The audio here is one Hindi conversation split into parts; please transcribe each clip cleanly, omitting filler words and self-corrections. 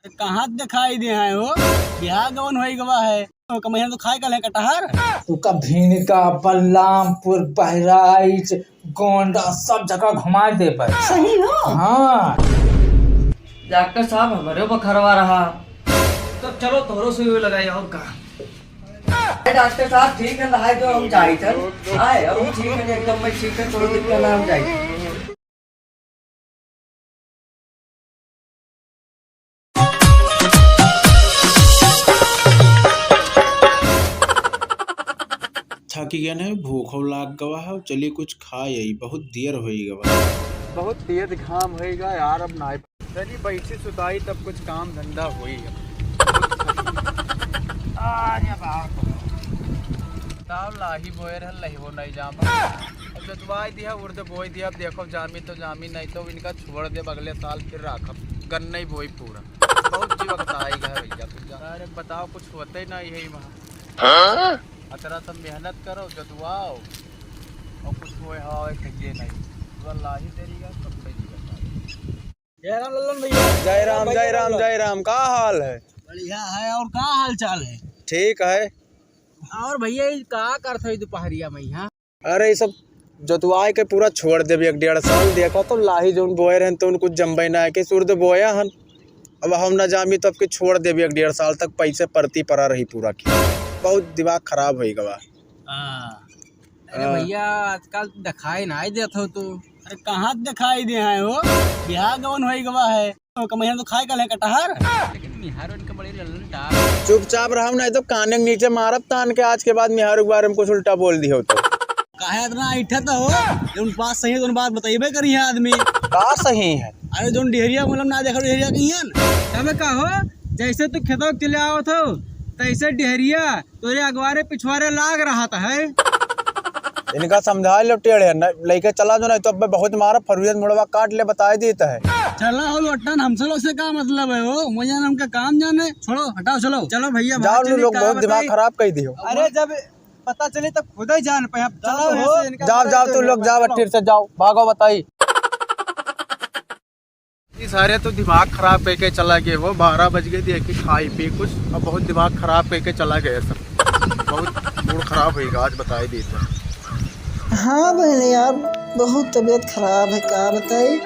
कहाँ दिखाई दे है हो बिहार गवन हो गवा है तो कमैया तो खाए कल है कटहर तू का भिनका बलरामपुर बहराइच गोंडा सब जगह घुमा दे पर। सही हो। हाँ डॉक्टर साहब हमारे बखरवा रहा तो चलो तोरो से लगाई और का डॉक्टर साहब ठीक है नहाए जो हम जाए चल आए अब ठीक है एकदम मैं ठीक है थोड़ा दिक्कत ना हम जाए थकी गया है भूख लाग गवा है चलिए कुछ खा यही बहुत देर हो गवा बहुत तेज घाम होएगा यार अब ना चलिए बैठी सुताई तब कुछ काम धंधा होई लाही बोए रहल लही हो नहीं जाम अब जतवाई दिया उर्द बोई दिया अब देखो जामी तो जामी नहीं तो इनका छोड़ दे अगले साल फिर राखब गन्ना ही बोई पूरा बहुत जी वक्त आएगा भैया तुम अरे बताओ कुछ होते ही नहीं है वहाँ अतरा सब मेहनत करो जतवाओ और कुछ होए हाय खइए नहीं लाही तेरी का सब सही जय राम लल्लन भैया जय राम जय राम जय राम का हाल है? बढ़िया है और का हाल चाल है ठीक है। और भैया का करते है दोपहरिया में यहाँ अरे ये सब जोतवाए के पूरा छोड़ देवी 1-1.5 साल देखो तो लाही जो बोए रहे तो उनको जम्बे ना के सूर्द बोया हन अब हम ना जामी तो अब छोड़ देवी 1-1.5 साल तक पैसे परती पड़ा रही पूरा की बहुत दिमाग खराब हो गवा। अरे भैया आजकल दिखाई नहीं देते हो तो अरे कहाँ दिखाई दे है हो बिहार गवन हो गवा है तो कमैया तो खाए कल है कटहर लेकिन बिहार उनका बड़ी लल्लन टाप चुपचाप रहो नहीं तो काने के नीचे मारब तान के आज के बाद मिहार के बारे में कुछ उल्टा बोल दियो तो काहे इतना ऐठा तो हो जो बात सही है तो बात बताइबे करी है आदमी का सही है। अरे जो डेहरिया मतलब ना देखो डेहरिया कहियन तबे का हो जैसे तू खेतों चले आओ तो तैसे डेहरिया तोरे अगवारे पिछवारे लाग रहा था है इनका समझा लो टेढ़े लेके चला जो नहीं तो अब बहुत मारा फरुयत मुड़वा काट ले बताए देता है चला हो लट्टन हमसे लोग से क्या मतलब है वो मुझे हमका काम जाने छोड़ो हटाओ चलो चलो भैया जाओ लोग बहुत दिमाग खराब कर दियो। अरे जब पता चले तब खुद ही जान पे चलो जाओ जाओ तू लोग जाओ फिर से जाओ भागो बताई सारे तो दिमाग खराब करके चला गए वो 12 बज गए थे कि खाई पी कुछ अब बहुत दिमाग खराब करके चला गया सब बहुत मूड खराब होगा आज बताई दी तो। हाँ बहन यार बहुत तबीयत खराब है का बताई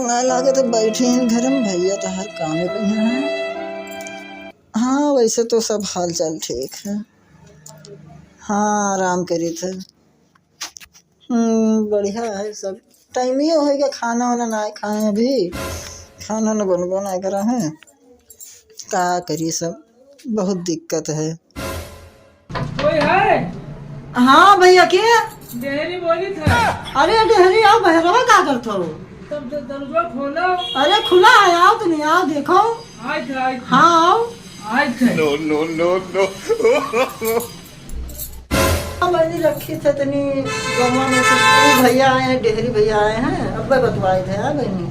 ना लागे तो बैठे हैं घर में भैया तो हर काम पे हैं। हाँ वैसे तो सब हाल चाल ठीक है। हाँ आराम करी थे। बढ़िया है सब टाइम ही होगा खाना वाना ना खाए अभी खाना न बनबो ना करा है का करी सब बहुत दिक्कत है। कोई है? हाँ भैया क्या डेहरी बोली था अरे डेहरी आओ बहरवा का करते हो तब दरवाजा खोलो अरे खुला है आओ तो नहीं आओ देखो आज आज हाँ आओ आज मैंने रखी थे तनी गवा में से भैया आए हैं डेहरी भैया आए हैं अब बतवाए थे हाँ बहनी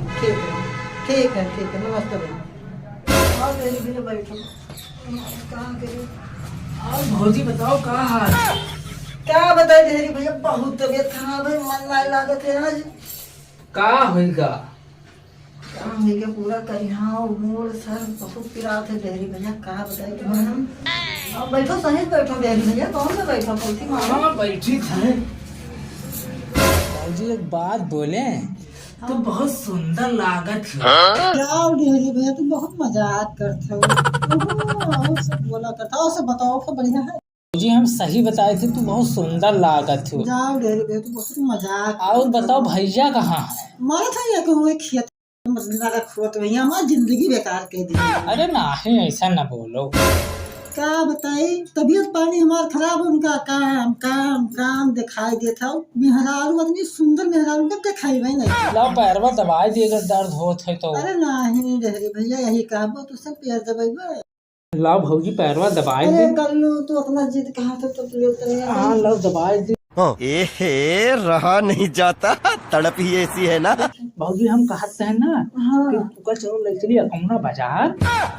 ठीक है नमस्ते बहनी आओ डेहरी भैया बैठो कहाँ करी और भौजी बताओ का हाल क्या बताए डेहरी भैया बहुत तबीयत खराब है मन नहीं लागत है आज का होगा काम है पूरा करिहा मोर सर बहुत पिरात है डेहरी भैया का बताए तुम्हें अब बैठो सही बैठो डेहरी भैया कौन सा बैठो पलथी मारो हाँ बैठी थे भाजी एक बात बोले तो बहुत सुंदर लागत है क्या डेहरी भैया तुम बहुत मजाक करते हो सब बोला करता हो सब बताओ क्या बढ़िया है जी हम सही बताए थे तू बहुत सुंदर लागत हो। जाओ डेहरी भैया तुम बहुत मजाक और बताओ भैया कहाँ है? मारा था या कहूँ एक खेत मसला का खोत भैया हमारी जिंदगी बेकार कर दी अरे नहीं ऐसा न बोलो क्या बताई तबीयत पानी हमारा खराब है उनका काम काम काम दिखाई देता मेहरारू आदमी सुंदर मेहरारू का दिखाई भाई नहीं ला पैरवा दवाई दी अगर दर्द होत है तो। अरे नहीं डेहरी भैया यही कहबो तो सब पैर दबाई ला भौजी पैरवा दवाई अरे दी कर लो तो अपना जिद कहा था तो ले हाँ लो दवाई दी रहा नहीं जाता तड़प ही ऐसी है ना। भौजी हम कहते हैं ना हाँ कि तुका चलो ले चली अकमना बाजार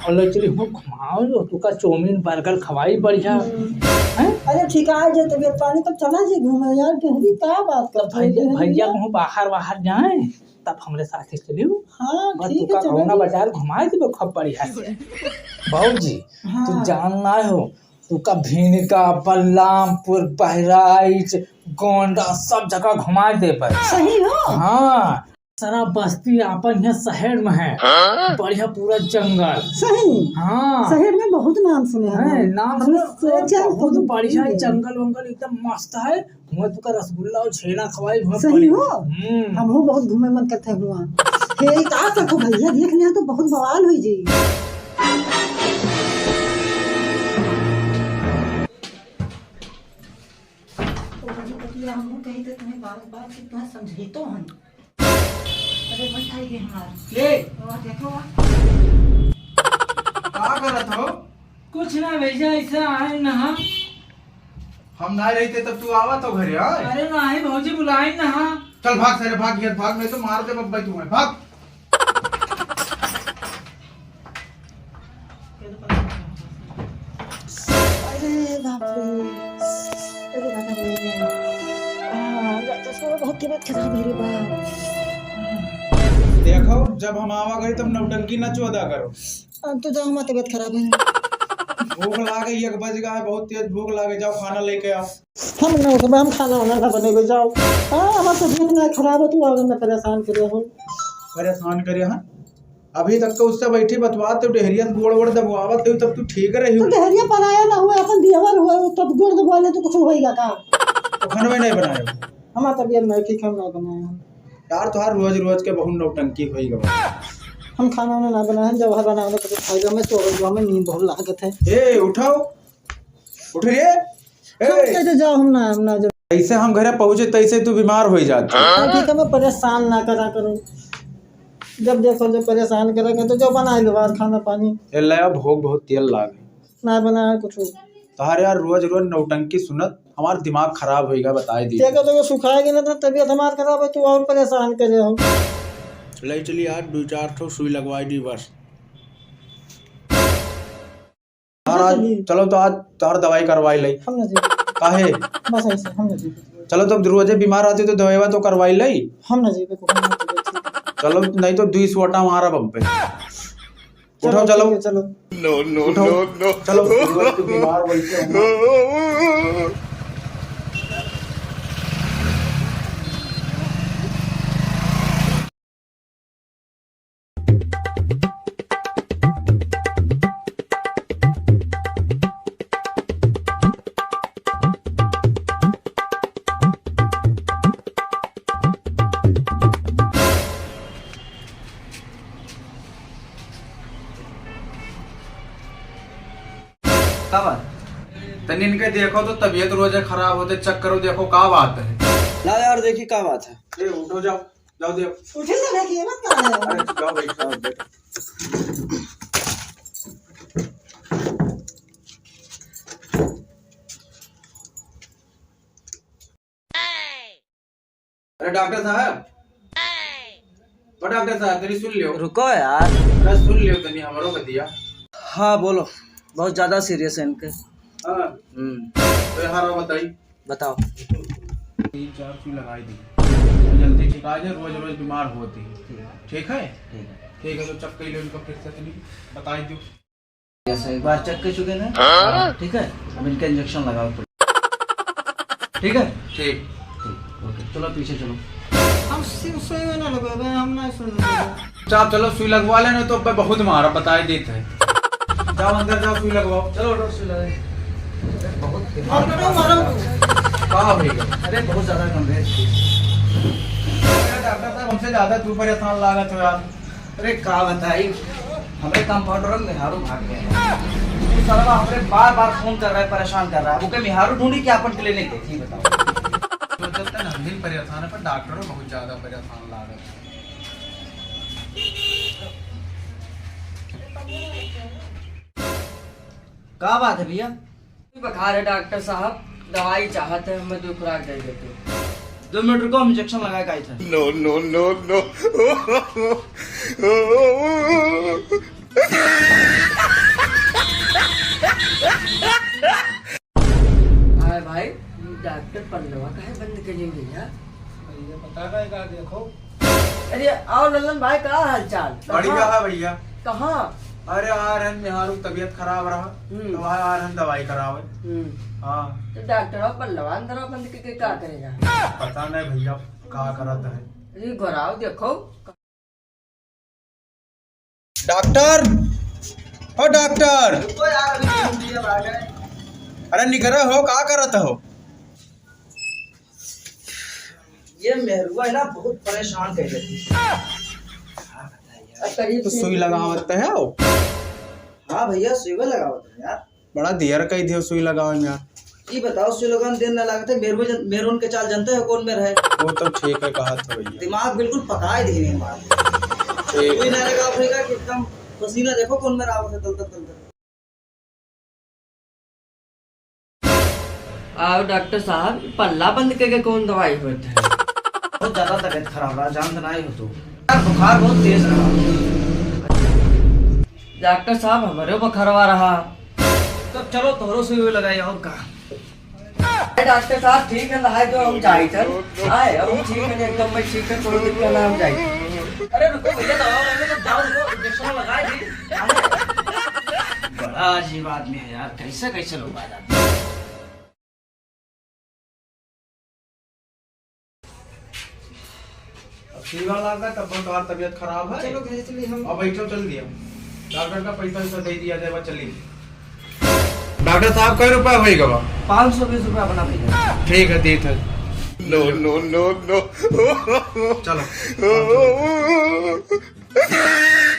और ले चली हम घुमाओ और तुका चौमीन बर्गर खवाई बढ़िया हैं। अरे ठीक है जे तबीयत पानी तब चला जी घूमे यार डेहरी क्या बात करते भैया कहूँ बाहर जाए तब हमरे साथे चलियो। हाँ बस ठीक तुका है चलो कौना जी। बाजार घुमाए देबो खूब बढ़िया से। बाबूजी हाँ। तू जानना हो तुका भिनका बलरामपुर बहराइच गोंडा सब जगह घुमा देबे। सही हो। हाँ सारा बस्ती अपन यहाँ शहर में है। बढ़िया पूरा जंगल। सही। हाँ शहर में बहुत नाम सुने हैं। है, नाम हम सुनो सोचा बहुत तो बढ़िया है, है। जंगल वंगल एकदम मस्त है। मैं तुका रसगुल्ला और छेना खवाई बहुत सही बढ़िया। हो। हमहू बहुत घूमे मन करते हुआ। हे का सको भैया देख लिया तो बहुत बवाल हुई जी। हमहू कही तो तुम्हें बात की तुम्हें समझी तो हैं। अरे बस आई गए हमारे। ले और देखो का करत हो? कुछ ना भैया ऐसा आए ना। हम ना रहते तब तू आवा तो घरे। हाँ अरे ना है भौजी बुलाए ना। चल भाग सारे भाग ये भाग, नहीं तो मार दे बब्बा तुम्हें। भाग। अरे बाप रे। अरे बाप रे। तो सो बहुत तबीयत खराब है रे बाप। देखो जब हम आवा करी तब नौटंकी न चौदा करो। अब तो जाओ हमारी तबीयत खराब है। भूख लागे 1 बज गया है, बहुत तेज भूख लागे, जाओ खाना लेके आओ। हम ना उठबे, हम खाना वाना ना बनेबे जाओ। हाँ हमारी तबीयत ना खराब है, तू आगे में परेशान करे हो। परेशान करे हाँ अभी तक तो उससे बैठी बतवा तो डेहरिया से गोड़ वोड़ दबवावत तो तब तू ठीक रही तो डहरिया पर आया ना हुए अपन दियावर हुए तब गोड़ दबाले तो कुछ होएगा का। तो खाना में नहीं बनाए हमारी तबीयत नहीं ठीक है, हम ना बनाए। यार तुहार रोज रोज के बहुत नौटंकी होई गवा। हम खाना वाना ना बनाए, जब हर बनाए तो खाएगा। मैं सो गई, हमें नींद बहुत लागत है। ए उठाओ उठ रे। हम कैसे जाओ, हम ना जब ऐसे हम घरे पहुंचे तैसे तू बीमार हो जाती। ठीक है, मैं परेशान ना करा करूँ। जब देखो जब परेशान करेगा तो जो बना लो बाहर खाना पानी। ए लया भूख बहुत तेल लागे ना बनाया कुछ। तहार यार रोज रोज नौटंकी सुनत हमार दिमाग खराब होएगा बताए दी। देखो तो सुखाएगी ना तो तबीयत हमारी खराब है, तू और परेशान करे हो। ले चलिए यार 2-4 ठो सुई लगवाई दी बस। यार आज चलो तो आज तार दवाई करवाई ली। हम ना जी काहे बस ऐसे हम ना जी। चलो तो रोजे बीमार आती तो दवाई तो करवाई ली। हम ना जी को चलो नहीं तो 2 सोटा मारा बब्बे। उठो चलो चलो। उठो चलो तू बीमार वैसे हो। का बात? तन इनके देखो तो तबीयत रोजे खराब होते, चेक करो देखो का बात है। ला यार देखिए क्या बात है। ए उठो जाओ जाओ देखो। उठे ना देखिए मत का है। अरे जाओ बैठो। अरे डॉक्टर साहब ओ डॉक्टर साहब तनी सुन लियो। रुको यार। अरे सुन लियो तनी हमरो के दिया। हाँ बोलो। बहुत ज्यादा सीरियस है इनके। हां तो यार बताई बताओ। 3-4 सुई लगाई दी जल्दी ठीक आ जाए। रोज रोज बीमार होती है। ठीक है ठीक है तो चक्कर ले उनको फिर से तनी बताई दो। ऐसा एक बार चेक कर चुके ना, ठीक है। अब इनका इंजेक्शन लगाओ। ठीक है ठीक ओके चलो पीछे चलो। हम सुई में ना लगेबे, हम ना सुन। आप चलो सुई लगवा लेना तो अब बहुत मारा बताए देते हैं। जाओ अंदर जाओ सुई लगवाओ। चलो डॉक्टर सुई लगाए। और तो मारो। का होएगा? अरे बहुत ज्यादा गंभीर। डॉक्टर साहब हमसे ज्यादा तू परेशान लागत हो यार। अरे का बताई, हमारे कंपाउंडर में मिहारू भाग गए हैं। साला हमरे बार बार फोन कर रहा है, परेशान कर रहा है। वो के मिहारू ढूंढी कि अपन क्लिनिक देखी बताओ। तो चलते ना हम भी परेशान है पर डॉक्टर बहुत ज्यादा परेशान लागत है। क्या बात है भैया? बुखार है डॉक्टर साहब, दवाई चाहते हैं, हमें 2 खुराक दे देते। 2 मिनट रुको, हम इंजेक्शन लगा के आए थे। no. हाय भाई, डॉक्टर पल्लवा का है बंद करिए भैया। ये पता रहेगा देखो अरे आओ लल्लन भाई, क्या हाल चाल? बढ़िया है भैया। कहाँ? अरे आ रहन मेहारू तबीयत खराब रहा तो आ रहन दवाई करावे। हाँ तो डॉक्टर पल्लवा अंदर बंद के क्या करेगा? पता नहीं भैया क्या करत है। अरे घराओ देखो। डॉक्टर, ओ डॉक्टर, अरे निकरे हो, क्या करत हो? ये मेहरुआ है ना बहुत परेशान कर देती तो सुई लगावत है हो? हाँ भैया सुई लगावत है यार। बड़ा देर कही थी सुई लगावे में यार। ये बताओ सुई लगाने देर ना लागत है। मेरून के चाल जानते हो कौन में रहे? वो तो ठीक है कहा था भैया। दिमाग बिल्कुल पका ही नहीं मार। सुई ना लगा भैया कि एकदम पसीना देखो कौन में रावत है तल तल। आओ डॉक्टर साहब, पल्ला बंद करके कौन दवाई होती है? बहुत ज्यादा तबीयत खराब रहा, जान ना ही हो तो यार, बुखार बहुत तेज रहा। डॉक्टर साहब हमारे बुखारवा रहा। तो चलो तोरो सुई लगाई और का। डॉक्टर साहब ठीक है, नहाए जो हम जाए चल आए, अब हम ठीक है एकदम, मैं ठीक है, कोई दिक्कत ना, हम जाए। अरे रुको भैया, दवा लेने तो जाओ, रुको इंजेक्शन लगा दी। बड़ा अजीब आदमी है यार, कैसे कैसे लोग आ जाते हैं। फीवर लगा तब तुम्हारी तबीयत खराब है। चलो घर चलिए हम। अब बैठो, चल दिया डॉक्टर का पैसा दे दिया जाए, चलिए। डॉक्टर साहब कई रुपया होई गवा? 520 रुपया बना भैया। ठीक है, दी था। नो नो नो नो चलो।